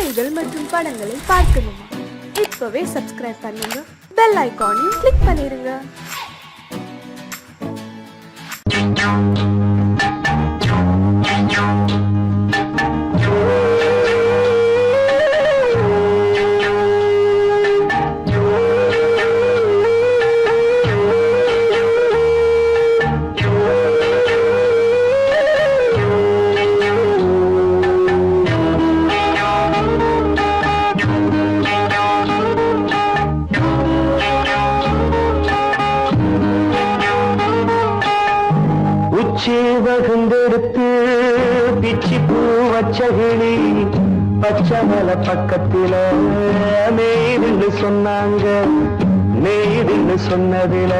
செய்திகள் மற்றும் படங்களை பார்க்கணுமா? இப்பவே சப்ஸ்கிரைப் பண்ணுங்க, பெல் ஐகானையும் கிளிக் பண்ணிருங்க. வகுந்தெடுத்து பிச்சி பூ வச்சகிளி பச்சமல பக்கத்தில மேய்துன்னு சொன்னாங்க. மேய்துன்னு சொன்னதில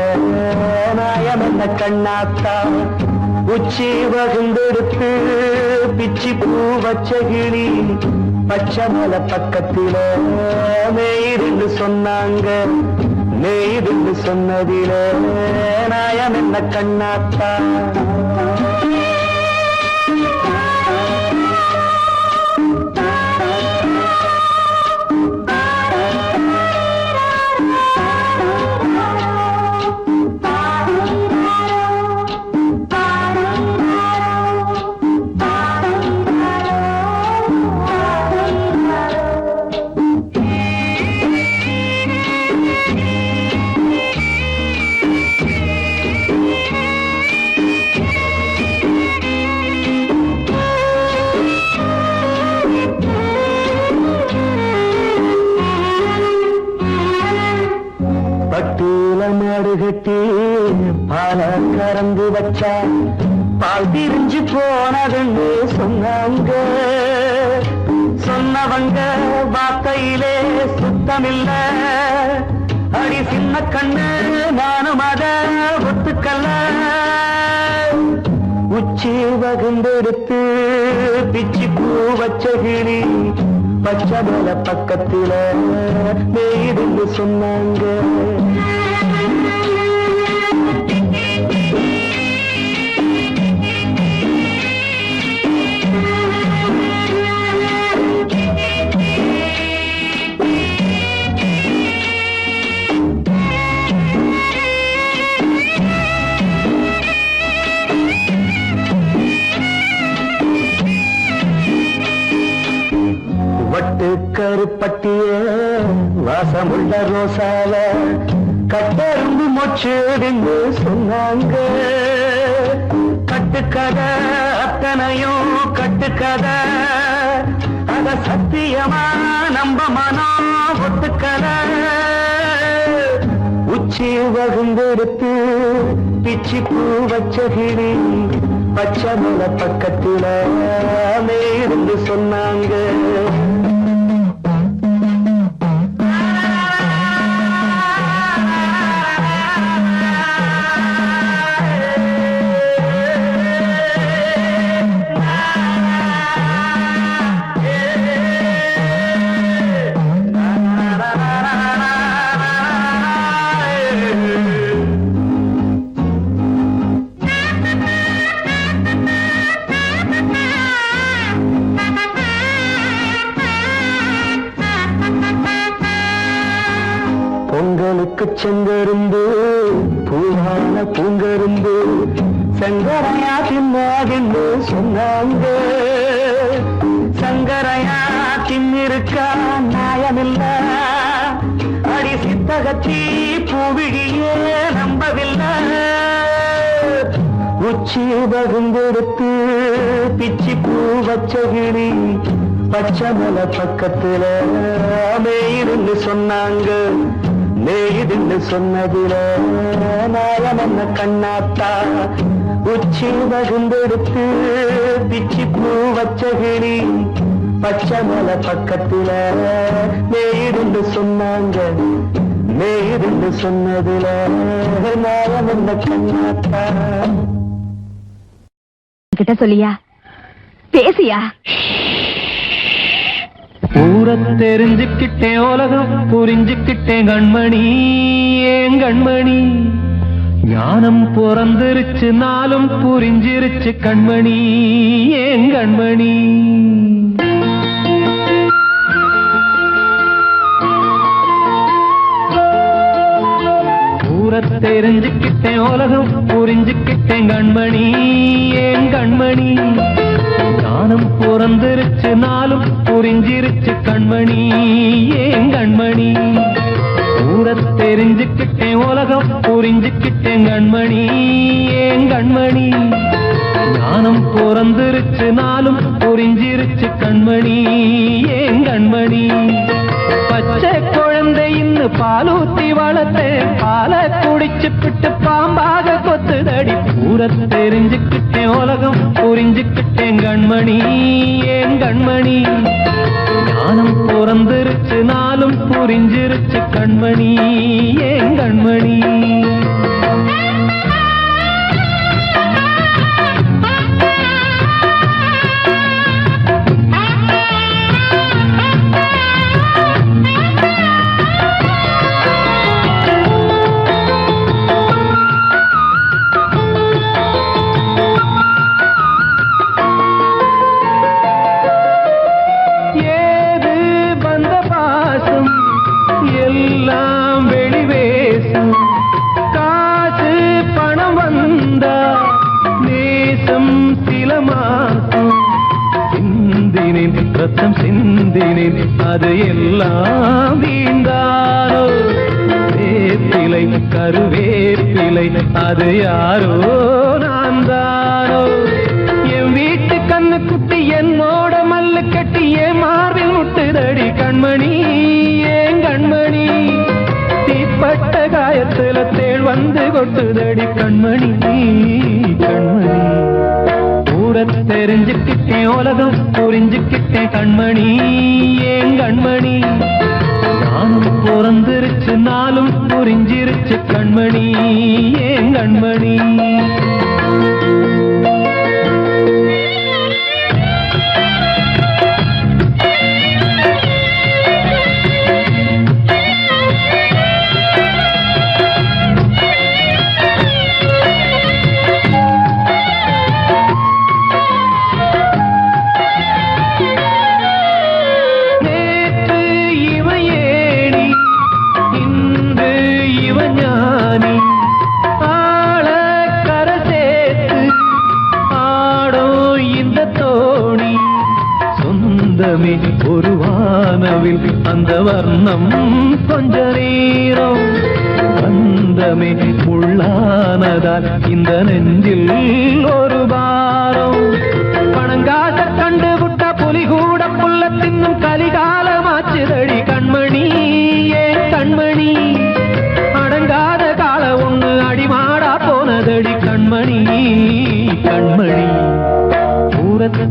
நாயம் என்ன கண்ணாத்தா. உச்சி வகுந்தெடுத்து பிச்சி பூ வச்சகிளி பச்சமல பக்கத்தில மேய்துன்னு சொன்னாங்க. மேய்துன்னு சொன்னதில நாயம் என்ன கண்ணாத்தா. மாடு கட்டி பால கறந்து வச்சா பால் திரிஞ்சு போனதுன்னு சொன்னாங்க. சொன்னவங்க வார்த்தையிலே சுத்தமில்ல. அடி சின்ன கண்ணு நானும் அத ஒத்துக்கல்ல. உச்சி வகுந்தெடுத்து பிச்சி பூ வச்ச கிளி பச்சமல பக்கத்தில மேய்துன்னு சொன்னாங்க. வட்டு கருப்பட்டிய வாசமுள்ள ரோசால கட்டெரும்பு மொச்சுடுன்னு சொன்னாங்க. கட்டுக்கதை அத்தனையும் கட்டுக்கதை, அத சத்தியமா நம்ப மனம் ஒத்துக்கதை. உச்சி வகுந்தெடுத்து பிச்சி பூ வச்ச கிளி பச்சமல பக்கத்தில மேய்துன்னு சொன்னாங்க. பொங்கலுக்கு செங்கரும்பு பூவான பூங்கரும்பு சங்கரையா தின்னாதுன்னு சொன்னாங்க. சங்கரையா தின்னிருக்கா நியாயமில்ல. அடி சித்தகத்தி பூவிழியே நம்பவில்லை. உச்சி வகுந்தெடுத்து பிச்சி பூ வச்ச கிளி பச்சமல பக்கத்தில மேய்துன்னு சொன்னாங்க. மேய்துன்னு சொன்னதில நாயம் என்ன கண்ணாத்தா. உச்சி வகுந்தெடுத்து பிச்சி பூ வச்ச கிளி பச்சமல பக்கத்தில மேய்துன்னு சொன்னாங்க. மேய்துன்னு சொன்னதில நாயம் என்ன கண்ணாத்தா. கிட்ட சொல்லியா பேசியா? ஊரை தெரிஞ்சுக்கிட்டேன், உலகம் புரிஞ்சுக்கிட்டேன் கண்மணி. ஏன் கண்மணி ஞானம் பிறந்திருச்சு, நாளும் புரிஞ்சிருச்சு கண்மணி. ஏன் கண்மணி தெரிஞ்சுக்கிட்டேன் உலகம் புரிஞ்சுக்கிட்டேன் கண்மணி ஏன் கண்மணி ஞானம் பிறந்திருச்சு நாளும் புரிஞ்சிருச்சு கண்மணி ஏன் கண்மணி ஊர தெரிஞ்சுக்கிட்டேன் உலகம் புரிஞ்சுக்கிட்டேன் கண்மணி ஏன் கண்மணி ஞானம் பிறந்திருச்சு நாளும் புரிஞ்சிருச்சு கண்மணி ஏன் கண்மணி பச்சை குழந்தை இன்னும் பாலூத்தி வளர்த்தேன் பாலை குடிச்சு பிட்டு பாம்பாக கொத்துதடி ஊர தெரிஞ்சுக்கிட்டேன் உலகம் புரிஞ்சுக்கிட்டேன் கண்மணி ஏன் கண்மணி ஞானம் பிறந்திருச்சு நாளும் புரிஞ்சிருச்சு கண்மணி ஏன் கண்மணி ரத்தம் சிந்தினேன் அது எல்லாம் வீந்தாரோ வேப்பிலை கருவேப்பிலை அது யாரோ நான் தானோ என் வீட்டு கண்ணு குட்டி என்னோட மல்லு கட்டி என் மார்பில் முட்டுதடி கண்மணி ஏன் கண்மணி தீப்பட்ட காயத்துல தேள் வந்து கொட்டுதடி கண்மணி கண்மணி தெரிஞ்சுக்கிட்டேன் உலகம் புரிஞ்சுக்கிட்டேன் கண்மணி ஏன் கண்மணி ஞானம் பிறந்திருச்சு நாளும் புரிஞ்சிருச்சு கண்மணி ஏன் கண்மணி ஒரு வானவில் அந்த வர்ணம் கொஞ்ச நேரம் வந்தமே உள்ளானதால் இந்த நெஞ்சில் ஒரு பாரம் பணங்காச கண்டு விட்ட புலி கூட புல்ல தின்னும் கலிகாலமாச்சுதடி கண்மணி ஏன் கண்மணி அடங்காத கால ஒண்ணு அடிமாடா போனதடி கண்மணி கண்மணி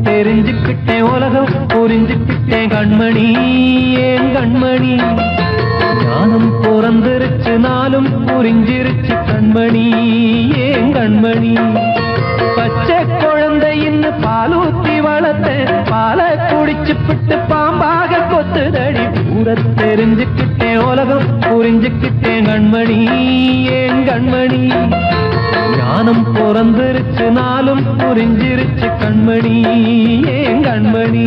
தெரிஞ்சுக்கிட்டேன் உலகம் புரிஞ்சுக்கிட்டேன் கண்மணி ஏன் கண்மணி ஞானம் பிறந்திருச்சு நாளும் புரிஞ்சிருச்சு கண்மணி ஏன் கண்மணி பச்சை குழந்தை இன்னும் பாலூத்தி வளர்த்தேன் பாலை குடிச்சு பிட்டு பாம்பாக கொத்துதடி ஊர தெரிஞ்சுக்கிட்டேன் உலகம் புரிஞ்சுக்கிட்டேன் கண்மணி ஏன் கண்மணி ஞானம் பிறந்திருச்சு நாளும் புரிஞ்சிருச்சு கண்மணி ஏன் கண்மணி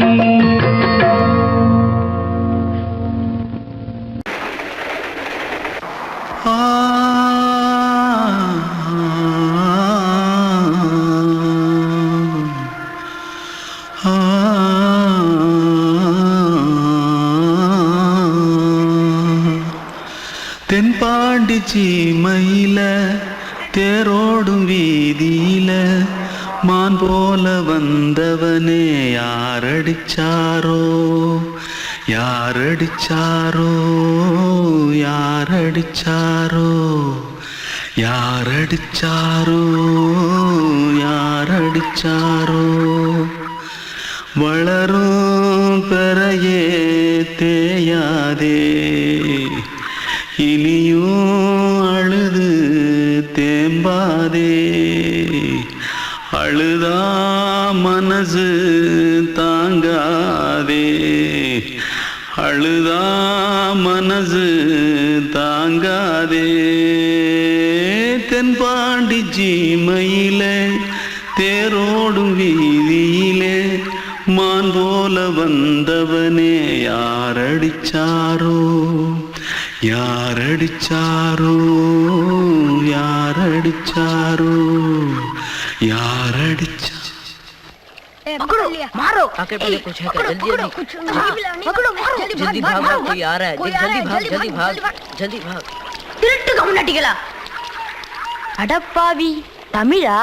தென்பாண்டி சீமையில தேரோடும் வீதியில மான் போல வந்தவனே யாரடிச்சாரோ யாரடிச்சாரோ யாரடிச்சாரோ யாரடிச்சாரோ யாரடிச்சாரோ வளரும் பெறையே தேயாதே இனியும் அழுது தேம்பாதே அழுதா மனசு தாங்காதே அழுதா மனசு தாங்காதே தென்பாண்டி சீமையிலே தேரோடும் வீதியிலே மான் போல வந்தவனே யாரடிச்சாரோ யாரடிச்சாரோ யாரடிச்சாரோ யாரடிச்சா मारो आके पहले कुछ है क्या जल्दी जल्दी जल्दी भाग भाग कोई आ रहा है जल्दी भाग जल्दी भाग திருட்டு கம்முனட்டிகளா அடப்பாவி தமிழா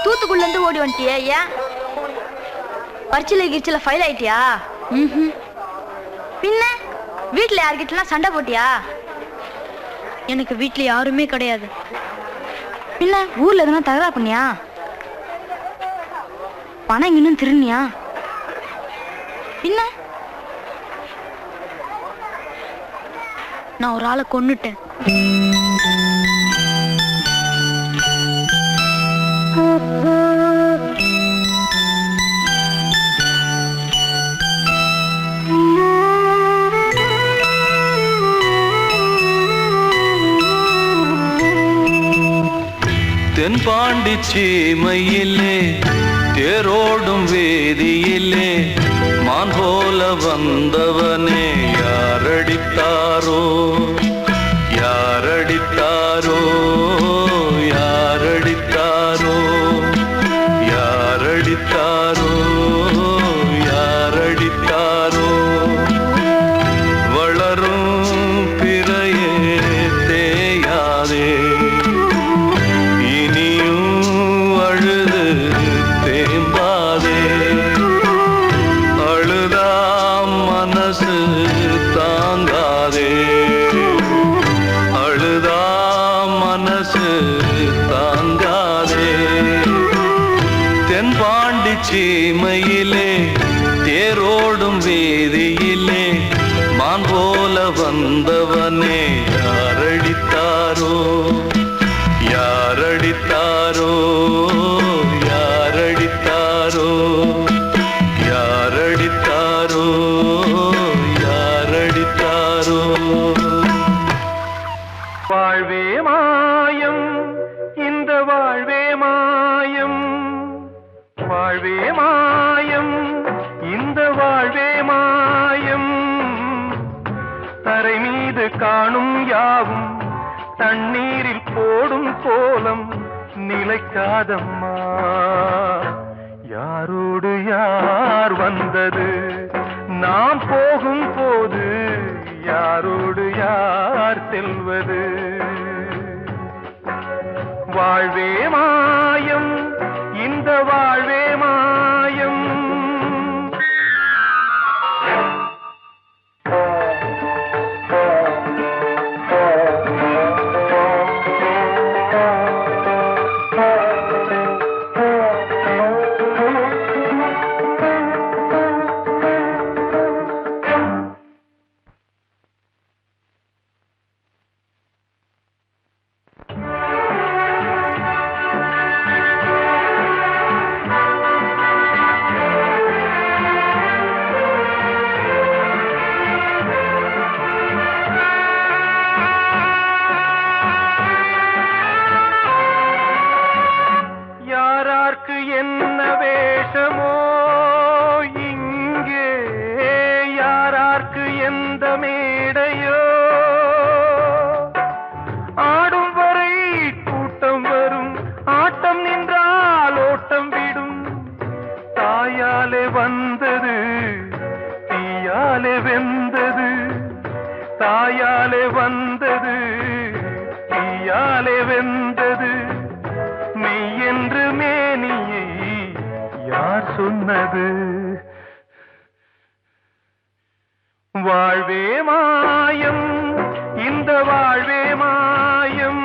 தூத்துக்குள்ள இருந்து ஓடி வந்துட்டியா ஏன் பரிச்சையில கிரிச்சில ஃபைல் ஆயிட்டியா பின்ன வீட்டுல யார்கிட்டலாம் சண்டை போட்டியா எனக்கு வீட்டுல யாருமே கிடையாது பின்ன ஊர்ல எதுனா தகராறு பண்ணியா பணம் இன்னும் திருநியா பின்ன நான் ஒரு ஆளை கொன்னுட்டேன் தென்பாண்டி சீமையிலே தேரோடும் வேதியிலே மான் போல வந்தவனே யாரடித்தாரோ யாரடித்தாரோ யாரடித்தாரோ யாரடித்தாரோ யாரடித்தாரோ வளரும் பிறையே தேயாதே தாங்காதே அழுதா மனசு தாங்காதே தென்பாண்டி சீமையிலே தேரோடும் வேதியிலே மான் போல வந்தவனே யாரடித்தாரோ யாரடித்தாரோ யாரடித்தாரோ யாரடித்தாரோ யாரடித்தாரோ வாழ்வே மாயம் இந்த வாழ்வே மாயம் வாழ்வே மாயம் இந்த வாழ்வே மாயம் தரை மீது காணும் யாவும் தண்ணீரில் போடும் கோலம் நிலைக்காதம்மா யாரோடு யார் வந்தது நாம் போகும் போது யாரோடு யார் செல்வது வாழ்வே மாயம் இந்த வாழ்வே மாயம் என்ன வேஷமோ இங்கே யாரார்க்கு எந்த மேடையோ ஆடும் வரை கூட்டம் வரும் ஆட்டம் நின்றால் ஓட்டம் விடும் தாயாலே வந்தது தீயாலே வெந்தது தாயாலே வந்தது தீயாலே வெந்தது மெய் என்று மேனியை யார் சொன்னது வாழ்வே மாயம் இந்த வாழ்வே மாயம்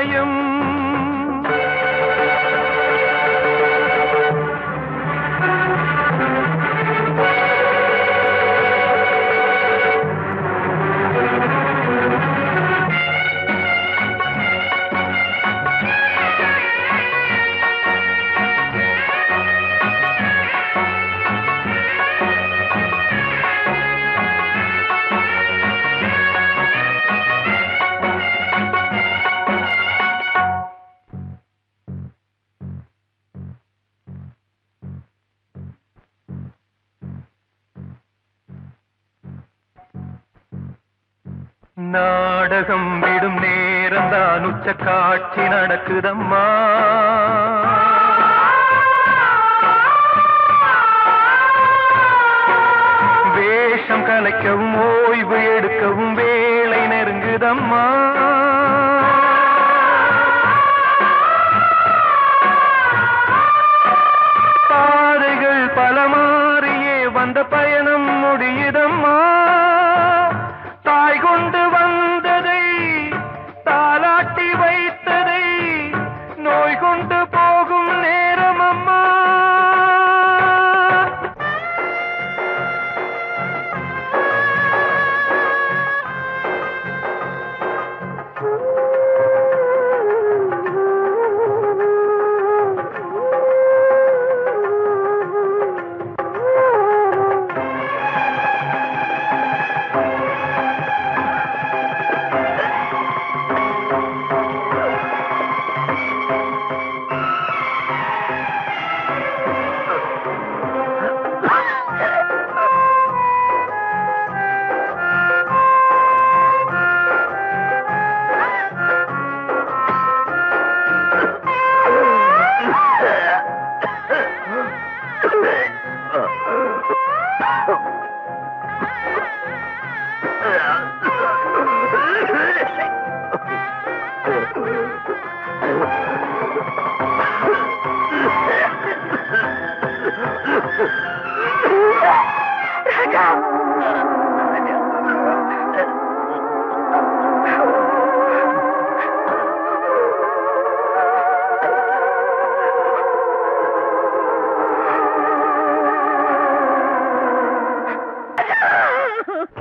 மாயம் நாடகம் விடும் நேரம்தான் உச்ச காட்சி நடக்குதம்மா வேஷம் கலைக்கவும் ஓய்வு எடுக்கவும் வேலை நெருங்குதம்மா பாதைகள் பல மாறியே வந்த பயணம் முடியுதம்மா தாய் கொண்டு வந்ததை தாலாட்டி வைத்ததை நோய் கொண்டு போகும் நேரம் அம்மா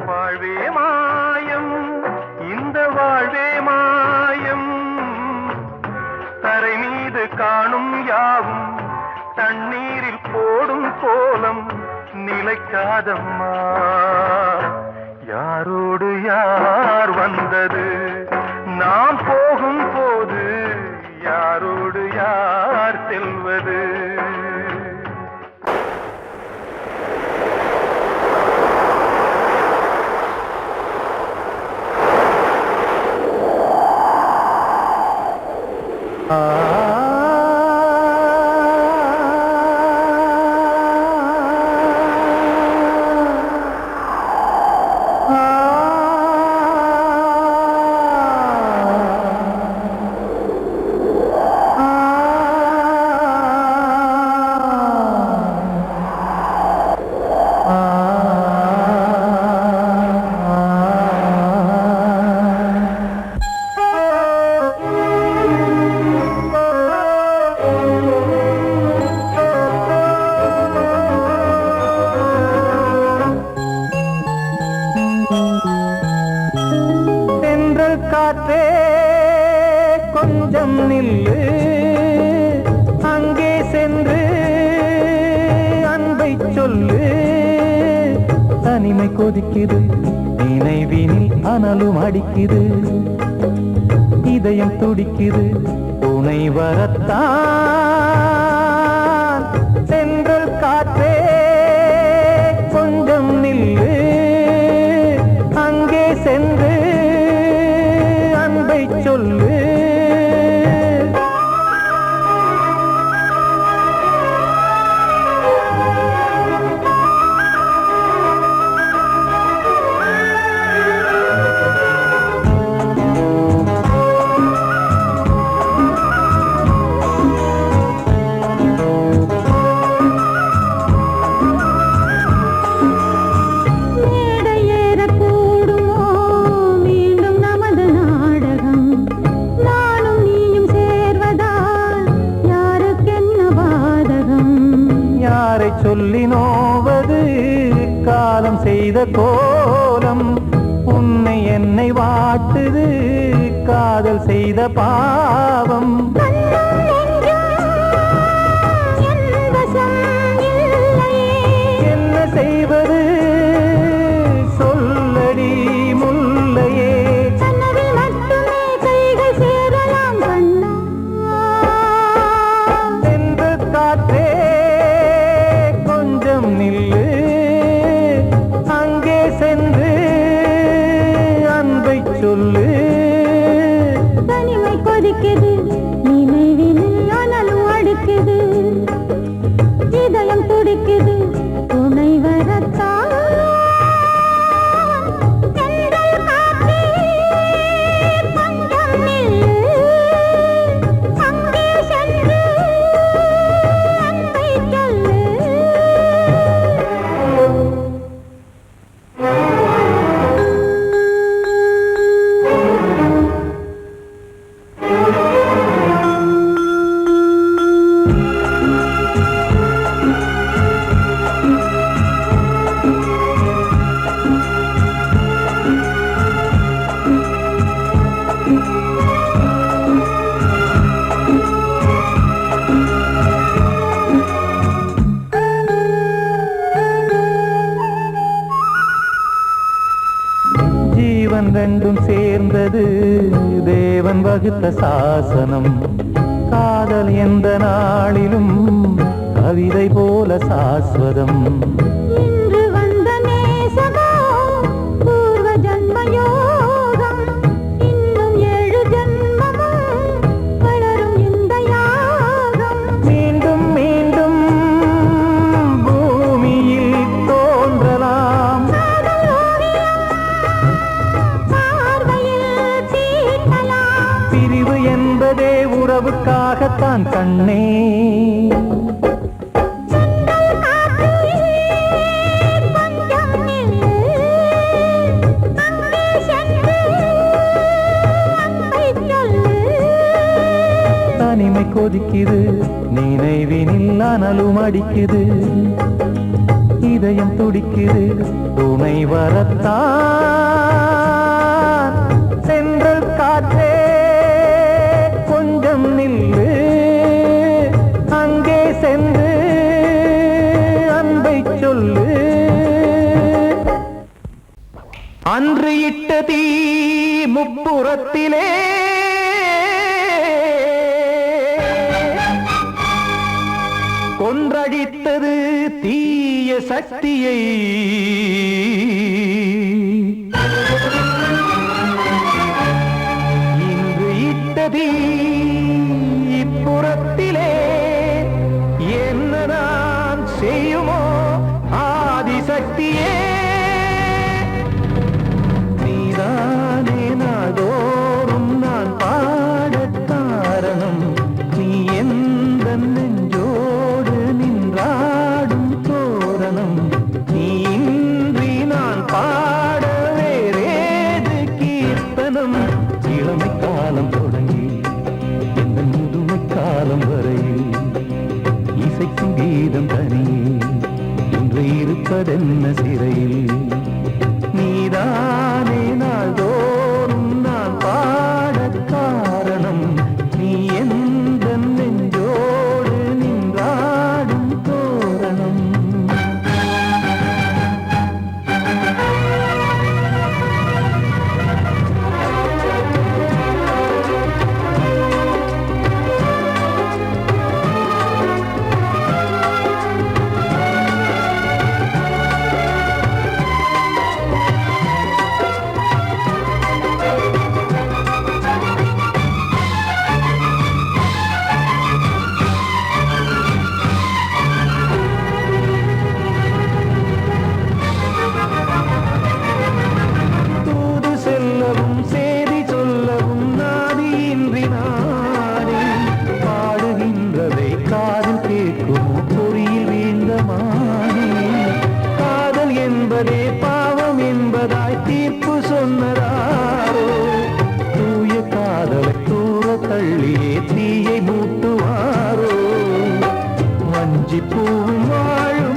வாழ்வே மாயம் இந்த வாழ்வே மாயம் தரை மீது காணும் யாவும் தண்ணீரில் போடும் கோலம் நிலைக்காதம்மா யாரோடு யார் வந்தது நாம் போகும் போது யாரோடு யார் செல்வது காற்றே கொஞ்சம் நில்லு அங்கே சென்று அன்பை சொல்லு தனிமை கொதிக்குது நினைவினில் அனலும் அடிக்குது இதயம் துடிக்குது துணை வரத்தான் சென்றல் காற்றே கொஞ்சம் நில்லு அங்கே சென்று சொல்லு சொல்லி நோவது காலம் செய்த கோலம். உன்னை என்னை வாட்டுது காதல் செய்த பாவம். என்ன செய்வது சொல்லடி முல்லையே. சென்று காற்றே கொஞ்சம் நில்லு, அங்கே சென்று அன்பை சொல்லு. தனிமை கொதிக்குது நினைவினில் ஆனாலும் அடிக்குது, இதயம் துடிக்குது துணை வரத்தான். தென்றல் காற்றே கொஞ்சம் நில்லு, அங்கே சென்று அன்பை சொல்லு. ஜீவன் ரெண்டும் சேர்ந்தது தேவன் வகுத்த சாசனம். காதல் எந்த நாளிலும் கவிதை போல சாஸ்வதம். இன்று வந்த நேசமோ பூர்வ ஜன்ம யோகம், இன்னும் 7 ஜன்மமும் வளரும் இந்த யாகம். மீண்டும் மீண்டும் பூமியில் தோன்றலாம். காதல் ஓவியம் பார்வையில் தீட்டலாம். பிரிவு என்பதே உறவுக்காகத்தான் கண்ணே. தென்றல் காற்றே கொஞ்சம் நில்லு, அங்கே சென்று அன்பை சொல்லு. தனிமை கொதிக்குது நினைவினில் அனலும் அடிக்குது, இதயம் துடிக்குது துணை வரத்தான். சென்றல் காற்றே கொஞ்சம் நில்லு, அங்கே சென்று அன்பை சொல்லு. அன்று இட்ட தீ முப்புறத்திலே கொன்றடித்தது தீய சக்தியை. இன்று இட்டதி இப்புறத்திலே என்ன நான் செய்யுமோ ஆதிசக்தியே. நீதானே நாள்தோறும் நான் பாடக் காரணம், நீ எந்த நெஞ்சோடு நின்றாடும் தோரணம். நீ இன்றி நான் பாட வேறேது கீர்த்தனம். இளமை காலம் தொடங்கி இந்த முதுமை காலம் வரையில் இசைக்கும் கீதம் தனியே இன்று இருப்பதென்ன சிறையில். நீதானே நாள்தோறும் நான் பாடக் காரணம், நீ எந்த நெஞ்சோடு நின்றாடும் தோரணம். தூது செல்லவும் சேதி சொல்லவும் நாதியின்றி நானே பாடுகின்றதை காதில் கேட்கும் பொறியில் வீழ்ந்த மானே. காதல் என்பதே பாவம் என்பதாய் தீர்ப்பு சொன்னதாரோ, தூய காதலை தூர தள்ளியே தீயை மூட்டுவாரோ. வஞ்சி பூவும் வாழும்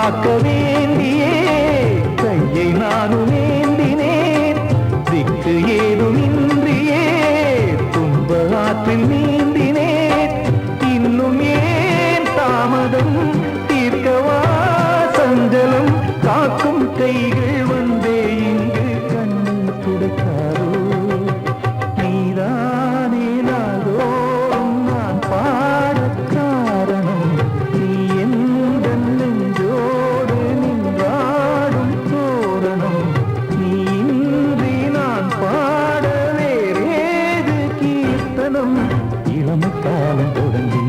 காக்க வேண்டியே கையை நானும் ஏந்தினேன் திக்கு ஏதுமின்றியே துன்ப ஆற்றில் நீந்தினேன் இன்னும் ஏன் தாமதம் தீர்க்கவா சஞ்சலம் காக்கும் கைகள் வந்தே இங்கு கண்ணீர் துடைக்காரோ நீதானே நாளோறும் நான் பாடக் காரணம் நீ எந்த நெஞ்சோடு நின்றாடும் தோரணம் நீ இன்றி நான் பாட வேறேது கீர்த்தனம் இளமை காலம் தொடங்கி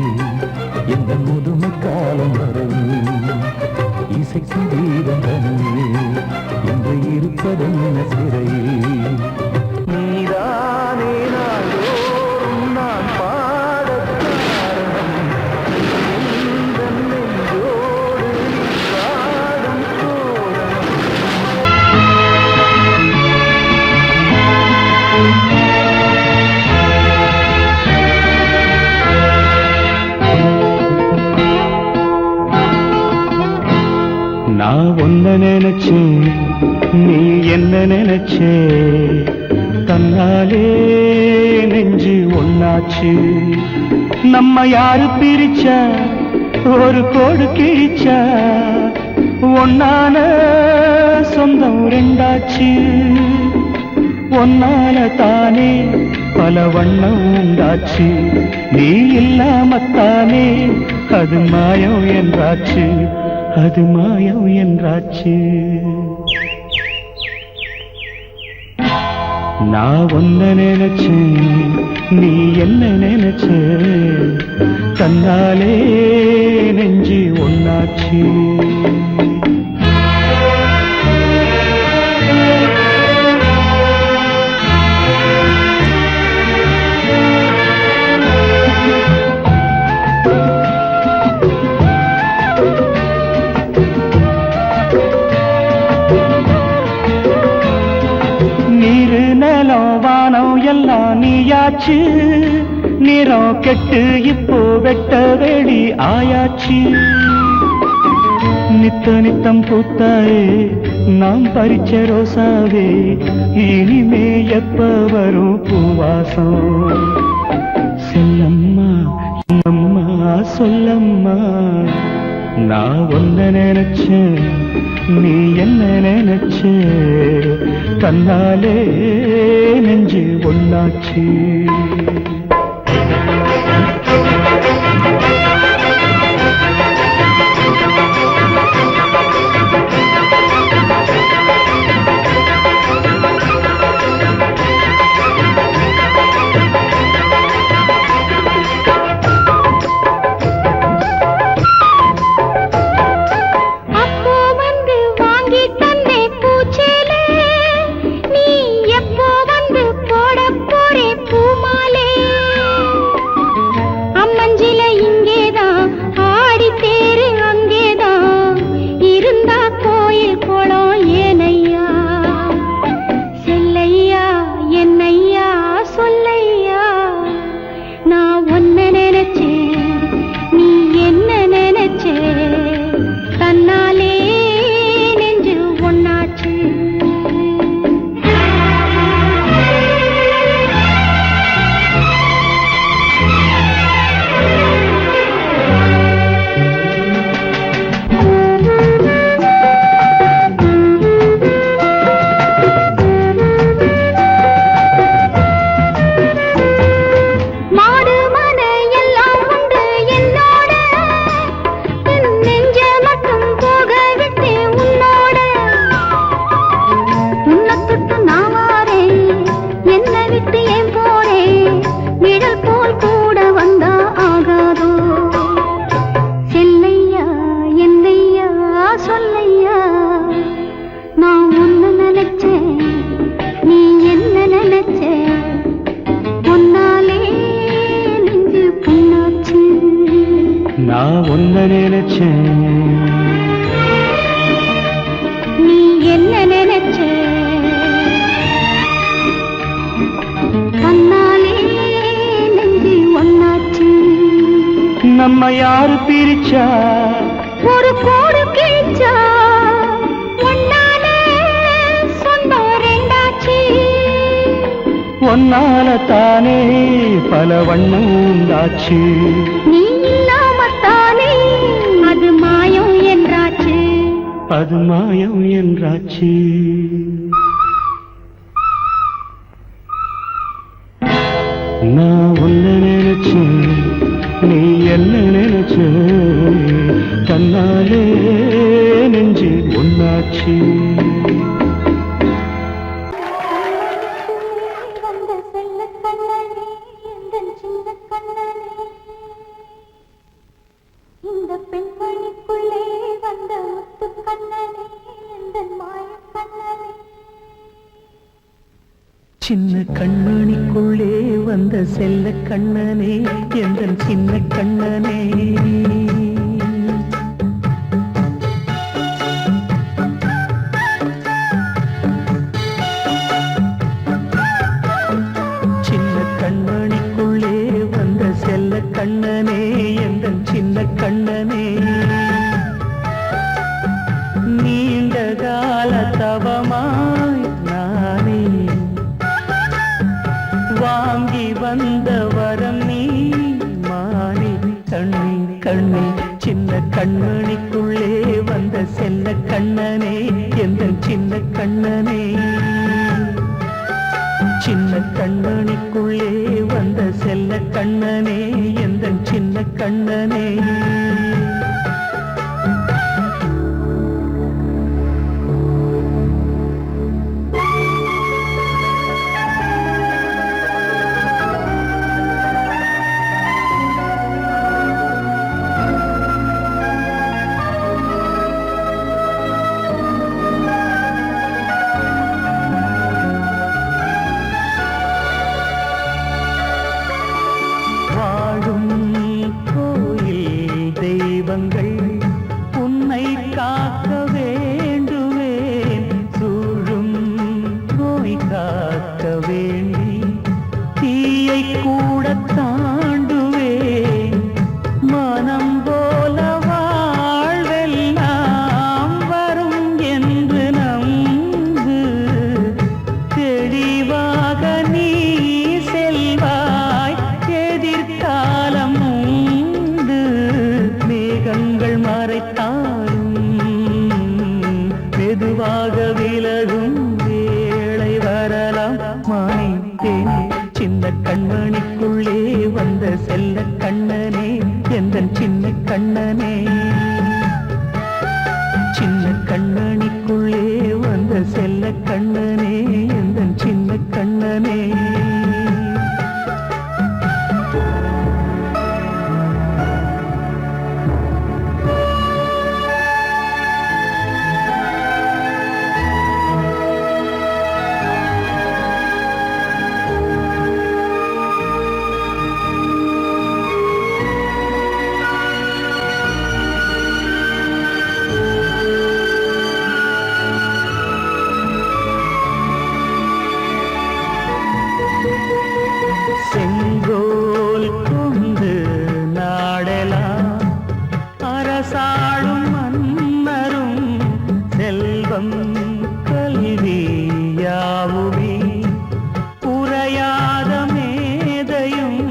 எந்த முதுமை காலம் வரையில் இசைக்கு தீபம் தனியே என்று இருப்பதென்ன சிறையில் நீதானே நாளோறும் நான் பாடக் காரணம் எந்த நெஞ்சோடு நின்றாடும் தோரணம் நான் ஒன்ன நினைச்சேன் நீ என்ன நினைச்சே தன்னாலே நெஞ்சு ஒன்னாச்சு நம்ம யாரு பிரிச்சா ஒரு கோடு கிழிச்சா ஒன்னான சொந்தம் ரெண்டாச்சு ஒன்னால தானே பல வண்ணம் உண்டாச்சு நீ இல்லாமத்தானே அது மாயம் என்றாச்சு அது மாயம் என்றாச்சு நான் ஒன்ன நினைச்சேன் நீ என்ன நினைச்ச தன்னாலே நெஞ்சு ஒன்னாச்சு எல்லாம் நீயாச்சு நிறம் கெட்டு இப்போ வெட்ட வெளி ஆயாச்சு நித்த நித்தம் பூத்தாயே நாம் பறிச்ச ரோசாவே இனிமே எப்ப வரும் பூவாசம் செல்லம்மா அம்மா சொல்லம்மா நான் ஒன்ன நினைச்சேன் நீ என்ன நினைச்ச தன்னாலே நெஞ்சு ஒன்னாச்சு நான் ஒன்ன நினைச்சேன் நீ என்ன நினைச்ச கண்ணாலே நெஞ்சு ஒன்னாச்சு நம்ம யாரு பிரிச்சா ஒரு கோடு கிழிச்சா ஒன்னால தானே பல வண்ணம் உண்டாச்சு. நீ இல்லாமத்தானே அது மாயம் என்றாச்சு. அது மாயம் என்றாச்சு. நான் உன்னை நினைச்சேன், நீ என்ன நினைச்ச, தன்னாலே நெஞ்சு ஒன்னாச்சு. இந்த பெண்மணிக்குள்ளே வந்த முத்து கண்ணனே, இந்த மாய கண்ணனே. சின்ன கண்மணிக்குள்ளே வந்த செல்ல கண்ணனே, எந்தன் சின்ன கண்ணனே. சின்ன கண்மணிக்குள்ளே வந்த செல்ல கண்ணனே, எந்தன் சின்ன கண்ணனே. நீண்ட கால தவமாய் நானே வாங்கி வந்த வரம் நீ மானே. கண்ணே கண்ணே சின்ன கண்மணிக்குள்ளே வந்த செல்ல கண்ணனே, எந்தன் சின்ன கண்ணனே. சின்ன கண்மணிக்குள்ளே வந்த செல்ல கண்ணனே, எந்தன் சின்ன கண்ணனே. வாழும் கோயில் தெய்வங்கள் உன்னை காக்க வேண்டுவேன். சூழும் நோய் காக்க வேண்டி தீயை கூட தாண்டுவேன். மனம் போல வாழ்வெல்லாம் வரும் என்று நம்பு. தெளிவாக நீ செல்வாய், எதிர்காலம் உண்டு. மேகங்கள் மறைத்தாலும் மெதுவாக விலகும் வேளை வரலாம். மானேன் சின்ன கண்மணிக்குள்ளே வந்த செல்ல கண்ணனே, எந்தன் சின்ன கண்ணனே. சின்ன கண்மணிக்குள்ளே வந்த செல்ல கண்ணனே, எந்தன் சின்ன கண்ணனே. செங்கோல் கொண்டு நாடலாம் அரசாளும் மன்னரும், செல்வம் கல்வி யாவுமே உரையாத மேதையும்,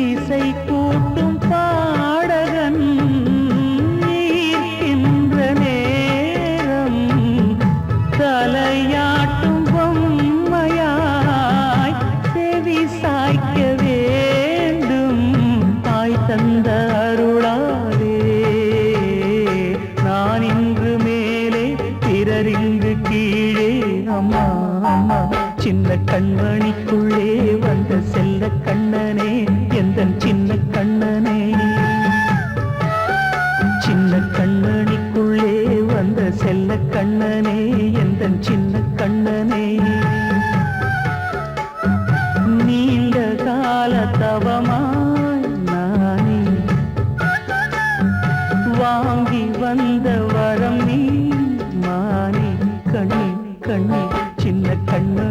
இசை கூட்டும் பாடகன் ஈர்க்கின்ற நேரம், தலையாட்டும் பொம்மையாய் செவி சாய்க்க வேண்டும். தாய் தந்த அருளாலே நான் இன்று மேலே, பிறரிங்கு கீழே. அம்மா அம்மா சின்ன கண்மணிக்குள்ளே வந்த செல்ல கண்ணனே, எந்தன் சின்ன கண்ணனே. சின்ன கண்மணிக்குள்ளே வந்த செல்ல கண்ணனே, எந்தன் சின்ன கண்ணனே. நீண்ட கால தவமாய் நானே வாங்கி வந்த வரம் நீ மானே. கண்ணே கண்ணே சின்ன கண்ணு